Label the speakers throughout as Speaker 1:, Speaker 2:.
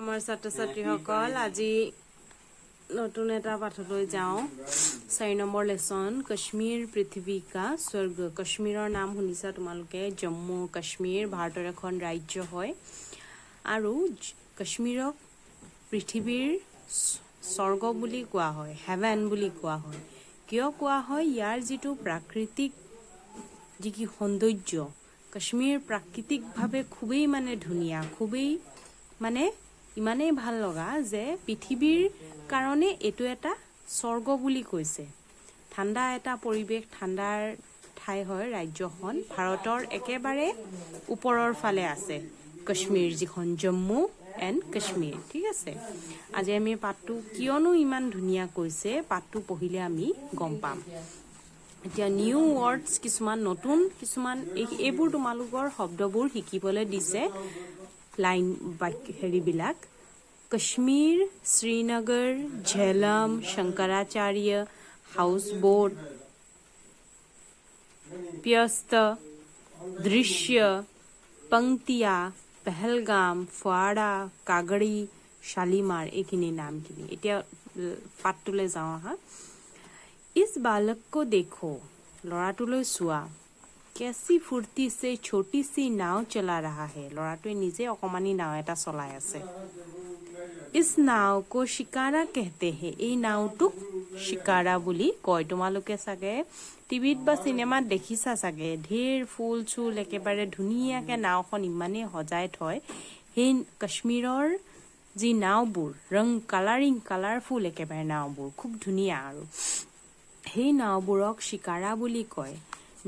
Speaker 1: আমাৰ ছাত্ৰ ছাত্ৰীসকল আজি নতুন এটা পাঠলৈ যাওঁ 4 নম্বৰ লেসন কাশ্মীৰ পৃথিৱী কা স্বৰ্গ কাশ্মীৰৰ নাম শুনিছা তোমালোকে জম্মু কাশ্মীৰ ভাৰতৰ এখন ৰাজ্য হয় আৰু কাশ্মীৰক পৃথিৱীৰ স্বৰ্গ বুলি কোৱা হয় হেভেন বুলি কোৱা হয় কিয় কোৱা হয় ইয়াৰ যেটো প্ৰাকৃতিক যি কি সৌন্দৰ্য কাশ্মীৰ প্ৰাকৃতিকভাৱে খুবেই মানে ধুনীয়া খুবেই মানে ইমানেই ভাল লগা যে পৃথিৱীৰ কাৰণে এটো এটা স্বৰ্গ বুলি কৈছে ঠাণ্ডা এটা পৰিবেশ ঠাণ্ডাৰ ঠাই হয় ৰাজ্যখন ভাৰতৰ একেবাৰে ওপৰৰ ফালে আছে কাশ্মীৰ যিখন জম্মু এণ্ড কাশ্মীৰ ঠিক আছে আজি আমি পাঠটো কিয়নো ইমান ধুনীয়া কৈছে পাঠটো পঢ়িলে আমি গম পাম এতিয়া নিউ ওয়ার্ডস কিছুমান নতুন কিছুমান এইবোৰ তোমালোকৰ শব্দবোৰ শিকিবলৈ দিছে লাইন হেৰি বিলাক कश्मीर श्रीनगर झेलम शंकराचार्य हाउस बोट व्यस्त दृश्य पंक्तिया पहलगाम फुआरा कागड़ी शालीमार এইখিনি নামখিনি এতিয়া পাঠটোলৈ যাওঁ হা इस बालक को देखो লৰাটোলৈ চোৱা कैसी फुर्ती से छोटी सी नाव चला रहा है লৰাটোৱে নিজে অকমানি নাও এটা চলাই আছে इस नाव को शिकारा कहते हैं এই নাওটোক শিকাৰা বুলি কয় তোমালোকে সাগে টিভিত বা সিনেমাত দেখিছা সাগে ঢেৰ ফুল চুল একেবাৰে ধুনীয়াকে নাওখন ইমানে সজাই থয় সেই কাশ্মীৰৰ যি নাওবোৰ ৰং কালাৰফুল একেবাৰে নাওবোৰ খুব ধুনীয়া আৰু সেই নাওবোৰক শিকাৰা বুলি কয়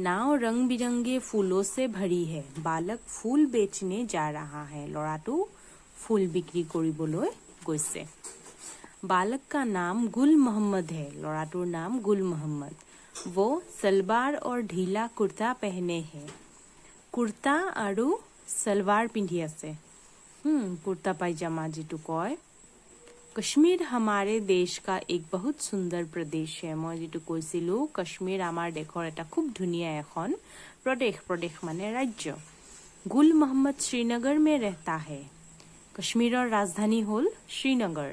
Speaker 1: नाव रंग बिरंगे फूलों से भरी है बालक फूल बेचने जा रहा है लड़ाटू फूल बिक्री কৰিবলৈ গৈছে बालक का नाम गुल मोहम्मद है लड़ाटूर नाम गुल मोहम्मद वो सलवार और ढीला कुर्ता पहने है कुर्ता আৰু सलवार पिंधी আছে कुर्ता पायजामा जिटू कय कश्मीर हमारे देश का एक बहुत सुंदर प्रदेश है মই যেটো কৈছিলো কাশ্মীৰ আমাৰ দেশৰ এটা খুব ধুনীয়া এখন প্ৰদেশ মানে ৰাজ্য गुल मोहम्मद श्रीनगर में रहता है कश्मीৰৰ राजधानी হল श्रीनगर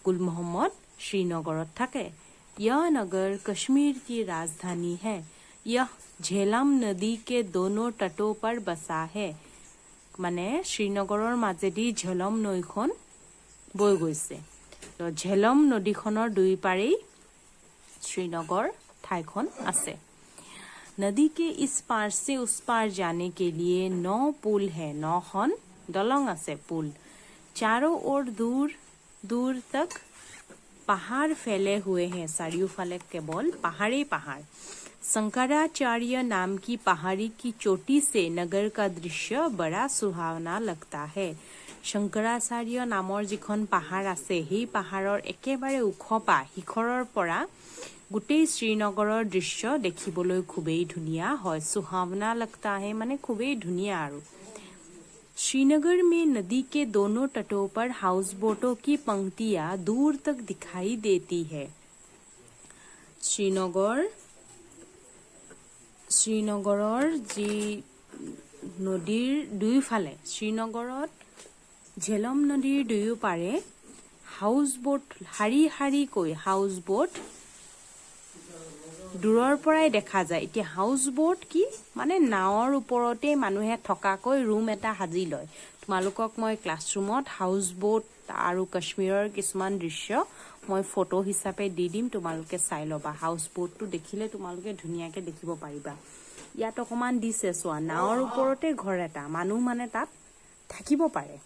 Speaker 1: गुल मोहम्मद श्रीनगरत থাকে यह नगर कश्मीर की राजधानी है यह झेलम नदी के दोनों तटों पर बसा है মানে শ্ৰীনগৰৰ মাজেদি ঝেলম নৈখন বৈ গৈছে তো ঝেলম নদীখনৰ দুই পাৰেই শ্ৰীনগৰ ঠাইখন আছে नदी के इस पार से उस पार जाने के लिए 9 पुल है 9খন दलंग আছে पुल चारों ओर दूर तक पहाड़ फैले हुए हैं चारियोफाले केवल पहाड़ी पहाड़ शंकराचार्य नाम की पहाड़ी की चोटी से नगर का दृश्य बड़ा सुहावना लगता है शंकराचार्य नाমৰ যিখন পাহাৰ আছে সেই পাহাৰৰ একেবাৰে উখপা শিখৰৰ পৰা গোটেই শ্ৰীনগৰৰ দৃশ্য দেখিবলৈ খুবেই ধুনীয়া হয় सुहावना लगता है মানে খুবেই ধুনীয়া আৰু श्रीनगर में नदी के दोनों तटों पर हाउस बोटों की पंक्तियां दूर तक दिखाई देती है শ্ৰীনগৰৰ যি নদীৰ দুইফালে শ্ৰীনগৰত ঝেলম নদীৰ দুয়ো পাৰে হাউস বোট হাৰি কৈ হাউস বোট দূৰৰ পৰাই দেখা যায় এতিয়া হাউস বোট কি মানে নাওৰ ওপৰতে মানুহে থকাকৈ ৰুম এটা হাজি লয় তোমালোকক মই ক্লাছৰুমত হাউস বোট আৰু কাশ্মীৰৰ কিছুমান দৃশ্য মই ফটো হিচাপে দি দিম তোমালোকে চাই লবা হাউস বোটটো দেখিলে তোমালোকে ধুনীয়াকে দেখিব পাৰিবা ইয়াত অকমান দিছে সোৱা নাওৰ ওপৰতে ঘৰ এটা মানুহ মানে তাত থাকিব পাৰে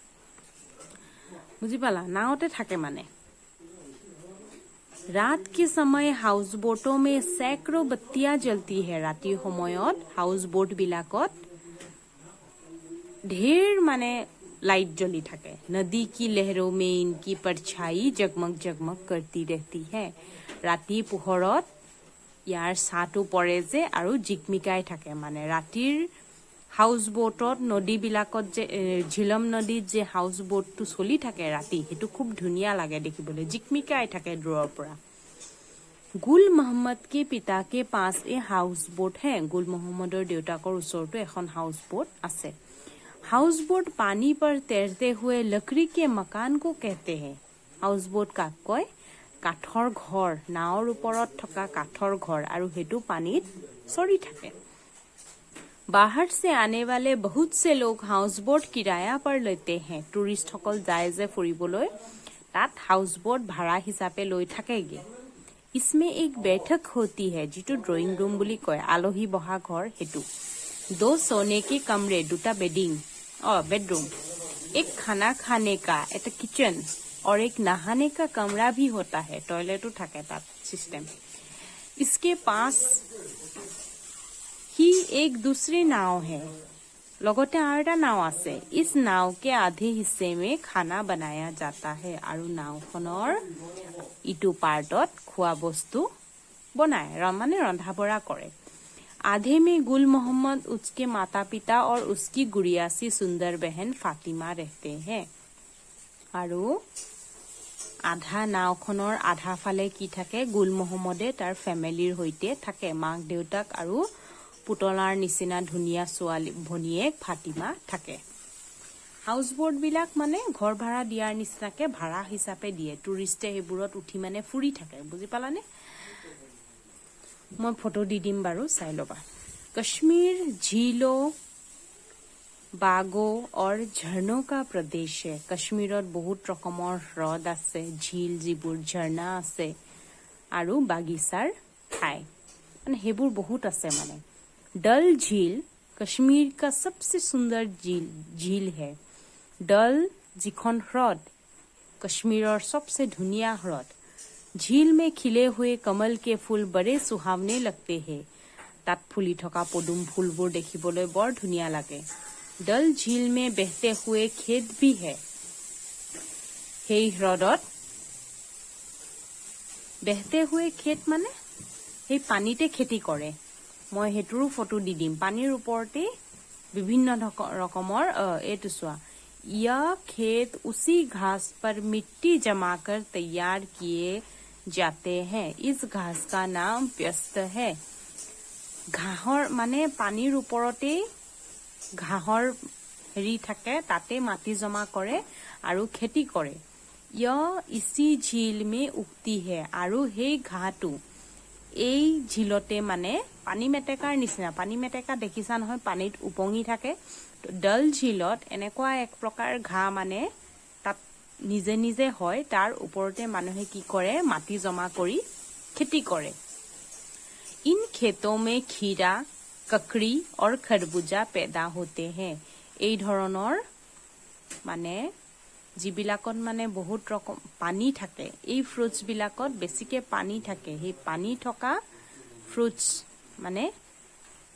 Speaker 1: বুজি পালা নাওতে থাকে মানে रात के समय हाउस बोटों में सैकड़ों बत्तियां जलती है राति সময়ত हाउस बोट বিলাকত ढेर माने लाइट जली থাকে नदी की लहरों में इनकी परछाई जगमग करती रहती है राति পোহৰত ইয়াৰ ছাটো পৰে যে আৰু জিকমিকাই থাকে মানে ৰাতিৰ হাউস बोटত নদী বিলাকত যে ঝিলম নদীত যে হাউস बोटটো চলি থাকে ৰাতি হেতু খুব ধুনীয়া লাগে দেখিবলৈ জিকমিকাই থাকে দূৰৰ পৰা गुल मोहम्मद के पिता के पास ए हाउस बोट है गुल मोहम्मदर देउताকৰ ওচৰটো এখন হাউস बोट আছে हाउस बोट पानी पर तैरते हुए लकड़ी के मकान को कहते हैं। हाउस बोट काक कय? কাঠৰ ঘৰ, নাওৰ ওপৰত থকা কাঠৰ ঘৰ আৰু হেতু পানীত চৰি থাকে। बाहर से आने वाले बहुत से लोग हाउस बोट किराया पर लेते हैं। टूरिस्ट সকল যায় যে ফুৰিবলৈ তাত हाउस बोट भाड़ा हिसापे লৈ থাকেগে। इसमें एक बैठक होती है जिटु ड्राइंग रूम বুলি কয়, আলহী বহা ঘৰ হেতু। दो सोने के कमरे, দুটা बेडरूम, एक खाना खाने का, एक किचन और एक नहाने का कमरा भी होता है, टॉयलेटो থাকে তাত सिस्टम। इसके पास ही एक दूसरी नाव है, লগতে আৰু এটা নাও আছে। इस नाव के आधे हिस्से में खाना बनाया जाता है আৰু নাওখনৰ ইটো পাৰ্টত খোৱা বস্তু বনায়, মানে ৰন্ধা বঢ়া কৰে। आधे में गुल मोहम्मद, उसके माता पिता और उसकी गुड़िया सी सुंदर बहन फातिमा रहते हैं। আৰু আধা নাওখনৰ আধা ফালে কি থাকে? গুল মহম্মদে তাৰ ফেমিলিৰ সৈতে থাকে, মাক দেউতাক আৰু পুতলাৰ নিচিনা ধুনীয়া ছোৱালী ভনীয়েক ফাতিমা থাকে। হাউস বোট বিলাক মানে ঘৰ ভাড়া দিয়াৰ নিচিনাকে ভাড়া হিচাপে দিয়ে, টুৰিষ্টে সেইবোৰত উঠি মানে ফুৰি থাকে, বুজি পালানে? মই ফটো দি দিম বাৰু, চাই ল'বা। कश्मीर झीलों, बागों और झरनों का प्रदेश है। कश्मीरत बहुत रकমৰ হ্ৰদ আছে, ঝিল যিবোৰ ঝৰ্ণা আছে আৰু বাগিচাৰ ঠাই, মানে সেইবোৰ বহুত আছে। মানে डल झील कश्मीर का सबसे सुंदर झील है। डल যিখন হ্ৰদ कश्मीৰৰ सबसे धुनिया ह्रद। झील में खिले हुए कमल के फूल बड़े सुहावने लगते हैं। তাত ফুলি থকা পদুম ফুলবোৰ দেখিবলৈ বৰ ধুনীয়া লাগে। डल झील में बहते हुए खेत भी है। সেই হ্ৰদত बहते हुए खेत মানে সেই পানীতে খেতি কৰে। মই হেতুৰো ফটো দি দিম। পানীৰ ওপৰতে বিভিন্ন ৰকমৰ এইটো চোৱা, यह खेत उसी घास पर मिट्टी जमाकर तैयार किए जाते हैं। इस घास का नाम प्यस्त है। ঘাঁহৰ মানে পানীৰ ওপৰতে ঘাঁহৰ হেৰি থাকে, তাতে মাটি জমা কৰে আৰু খেতি কৰে। ইসি ঝিল মে উগতি হে, আৰু সেই ঘাঁহটো এই ঝিলতে মানে পানী মেটেকাৰ নিচিনা, পানী মেটেকা দেখিছা নহয়, পানীত উপঙি থাকে। ডল ঝিলত এনেকুৱা এক প্ৰকাৰ ঘাঁহ মানে তাত নিজে নিজে হয়, তাৰ ওপৰতে মানুহে কি কৰে, মাটি জমা কৰি খেতি কৰে। इन खेतों में खीरा, ककड़ी और खरबूजा पैदा होते हैं। এই ধৰণৰ মানে যিবিলাকত মানে বহুত ৰকম পানী থাকে, এই ফ্ৰুটছ বিলাকত বেছিকে পানী থাকে। সেই পানী থকা ফ্ৰুটছ মানে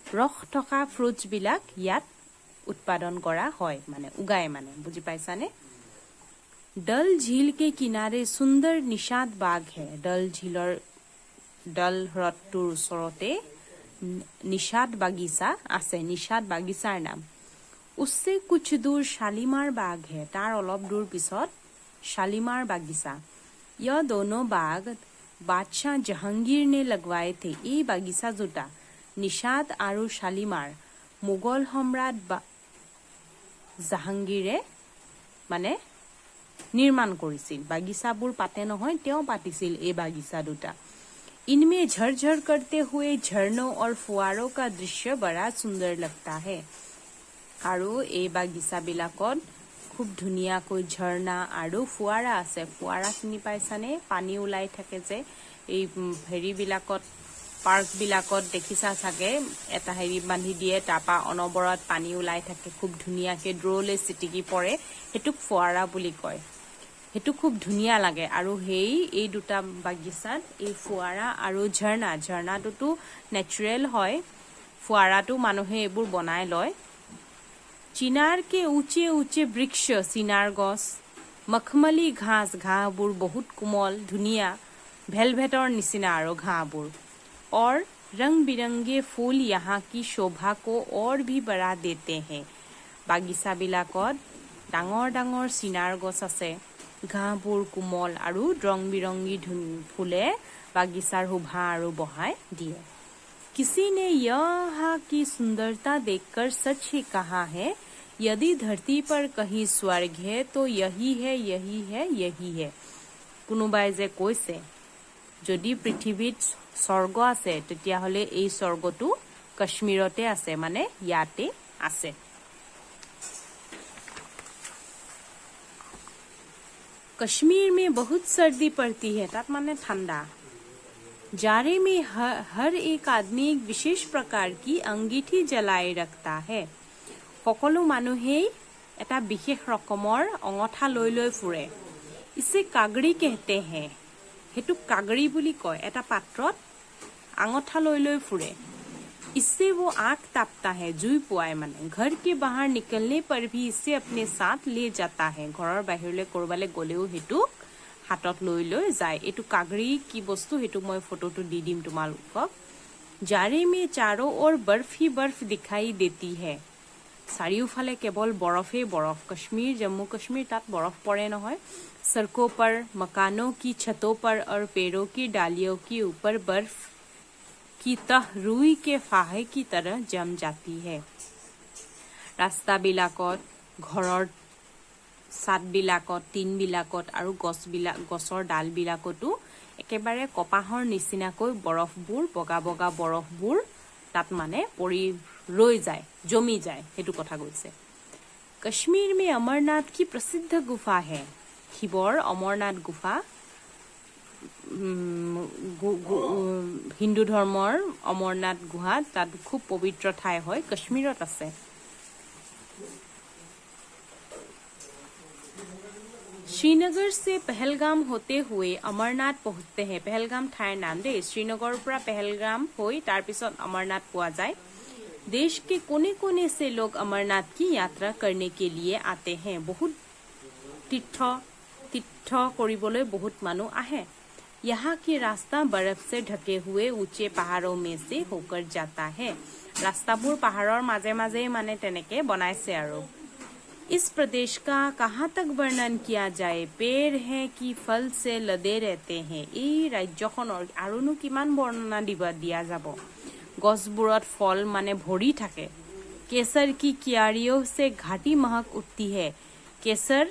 Speaker 1: ৰস থকা ফ্ৰুটছ বিলাক ইয়াত উৎপাদন কৰা হয়, মানে উগায়, মানে বুজি পাইছানে? डल झील के किनारे सुंदर निषाद बाग है। डल झीলৰ डल হ্ৰদটোৰ ওচৰতে নিষাদ বাগিচা আছে। নিষাদ বাগিচাৰ নাম। उससे कुछ दूर शालीमार बाग है। তাৰ অলপ দূৰ পিছত शालीमार বাগিচা। यह दोनों बाग बादशाह जहांगीर ने लगवाए थे। এই বাগিচা দুটা নিষাদ আৰু শালীমাৰ মোগল সম্ৰাট জাহাংগীৰে মানে নিৰ্মাণ কৰিছিল। বাগিচাবোৰ পাতে নহয়, তেওঁ পাতিছিল এই বাগিচা দুটা। इनमें झरझर करते हुए झरनों और फुआरों का दृश्य बड़ा सुंदर लगता है। আৰু এই বাগিচা বিলাকত খুব ধুনীয়াকৈ ঝৰ্ণা আৰু ফুৱাৰা আছে। ফুৱাৰা চিনি পাইছানে? পানী ওলাই থাকে যে এই হেৰি বিলাকত, পাৰ্ক বিলাকত দেখিছা চাগে, এটা হেৰি বান্ধি দিয়ে, তাৰপা অনবৰত পানী ওলাই থাকে, খুব ধুনীয়াকে দ্ৰলে চিটিকি পৰে, সেইটোক ফুৱাৰা বুলি কয়। সেইটো খুব ধুনীয়া লাগে। আৰু এই দুটা বাগিচাত এই ফুৱাৰা আৰু ঝৰ্ণাটোতো নেচাৰেল হয়, ফুৱাৰাটো মানুহে এইবোৰ বনাই লয়। চিনাৰ কে ऊंचे ऊंचे বৃক্ষ, চিনাৰ গছ, মখমলী ঘাঁহবোৰ বহুত কোমল ধুনীয়া, ভেলভেটৰ নিচিনা আৰু ঘাঁহবোৰ। और रंग बिरंगे फूल यहाँ की शोभा को और भी बढ़ा देते हैं। বাগিচা বিলাকত ডাঙৰ ডাঙৰ চিনাৰ গছ আছে, ঘাঁহবোৰ কোমল আৰু ৰং বিৰংগী ফুলে বাগিচাৰ শোভা আৰু বঢ়াই দিয়ে। किसी ने यहाँ की सुंदरता देखकर सच ही कहा है, यदि धरती पर कहीं स्वर्ग है तो यही है यही है यही है। কোনোবাই যে কৈছে যদি পৃথিৱীত স্বৰ্গ আছে তেতিয়াহ'লে এই স্বৰ্গটো কাশ্মীৰতে আছে, মানে ইয়াতে আছে। कश्मीर में बहुत सर्दी पड़ती है, तात माने ठंडा। जाड़े में हर एक आदमी एक विशेष प्रकार की अंगीठी जलाए रखता है। সকলো মানুহেই এটা বিশেষ ৰকমৰ অঙঠা লৈ লৈ ফুৰে। इसे कागड़ी कहते हैं, हेतु कागड़ी বুলি কয়। এটা পাত্ৰত আঙঠা লৈ লৈ ফুৰে। इससे वो आग तापता है, জুই পোৱায় মানে। घर के बाहर निकलने पर भी इसे अपने साथ ले जाता है। ঘৰৰ বাহিৰলৈ কৰবালে গলেও হেতু হাতত লৈ লৈ যায়। এটু কাগড়ি কি বস্তু হেতু মই ফটোটো দি দিম তোমালোকক। जाड़े में चारों ओर बर्फ ही बर्फ दिखाई देती है। চাৰিওফালে কেৱল বৰফেই বৰফ। कश्मीर जम्मू कश्मीर তাত বৰফ পৰে নহয়। सड़कों पर, मकानों की छतों पर और पेड़ों की डालियों के ऊपर बर्फ की तह रुई के फाहे की तरह जम जाती है। ৰাস্তাবিলাকত, ঘৰৰ ছাদবিলাকত, টিনবিলাকত আৰু গছৰ ডালবিলাকতো একেবাৰে কপাহৰ নিচিনাকৈ বৰফবোৰ, বগা বগা বৰফবোৰ তাত মানে পৰি ৰৈ যায়, জমি যায়, সেইটো কথা কৈছে। कश्मीर में अमरनाथ की प्रसिद्ध गुफा है। শিৱৰ অমৰনাথ গুফা, হিন্দু ধৰ্মৰ অমৰনাথ গুহা, তাত খুব পবিত্ৰ ঠাই হয়, কাশ্মীৰত আছে। श्रीनगर से पहलगाम होते हुए अमरनाथ पहुंचते हैं। पहलगाम ठाইৰ नाम दे। श्रीनगर পৰা पहलगाम হৈ তাৰ পিছত अमरनाथ পোৱা যায়। देश के कोने कोने से लोग अमरनाथ की यात्रा करने के लिए आते हैं। बहुत तीर्थ কৰিবলৈ बहुत মানুহ আহে। यहाँ की रास्ता बर्फ से ढके हुए ऊंचे पहाड़ों में से होकर जाता है। रास्ताবোৰ পাহাৰৰ মাজে মাজে মানে তেনেকে বনাইছে আৰু। इस प्रदेश का कहाँ तक वर्णन किया जाए, पेड़ है कि फल से लदे रहते हैं। এই ৰাজ্যখনৰ আৰুনো কিমান বৰ্ণনা দিয়া যাব। গছবোৰত ফল মানে ভৰি থাকে। केसर की क्यारियों से घाटी महक उठती है। केसर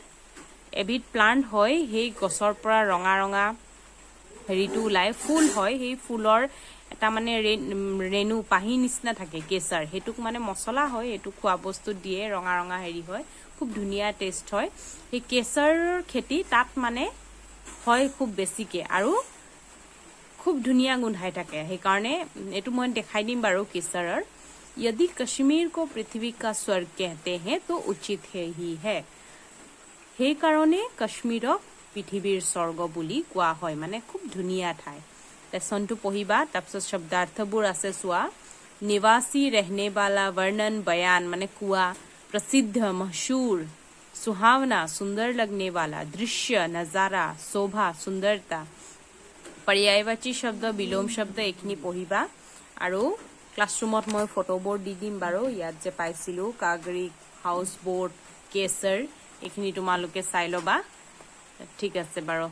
Speaker 1: এবিধ প্লান্ট হয়, সেই গছৰ পৰা ৰঙা ৰঙা হেৰিটো ওলাই, ফুল হয়। সেই ফুলৰ এটা মানে ৰেণু পাহি নিচিনা থাকে কেশৰ, সেইটোক মানে মছলা হয়, এইটো খোৱা বস্তু দিয়ে, ৰঙা ৰঙা হেৰি হয়, খুব ধুনীয়া টেষ্ট হয়। সেই কেশৰৰ খেতি তাত মানে হয় খুব বেছিকে আৰু খুব ধুনীয়া গোন্ধাই থাকে। সেইকাৰণে এইটো মই দেখাই দিম বাৰু কেশৰৰ। यदि कश्मीर को पृथ्वी का स्वर्ग कहते हैं तो उचित ही है। সেইকাৰণে কাশ্মীৰক পৃথিৱীৰ স্বৰ্গ বুলি কোৱা হয়, মানে খুব ধুনীয়া ঠাই। লেসনটো পঢ়িবা, তাৰপিছত শব্দাৰ্থবোৰ আছে চোৱা। निवासी, रहने वाला, वर्णन, बयान মানে কোৱা, प्रसिद्ध, मशहूर, सुहावना, सुंदर लगने वाला, दृश्य, नजारा, शोभा, सुंदरता। पर्यायवाची শব্দ, বিলোম শব্দ এইখিনি পঢ়িবা। আৰু ক্লাছৰুমত মই ফটোবোৰ দি দিম বাৰু। ইয়াত যে পাইছিলো কাগৰি, হাউস বোট, কেশৰ, এইখিনি তোমালোকে চাই ল'বা। ঠিক আছে বাৰু।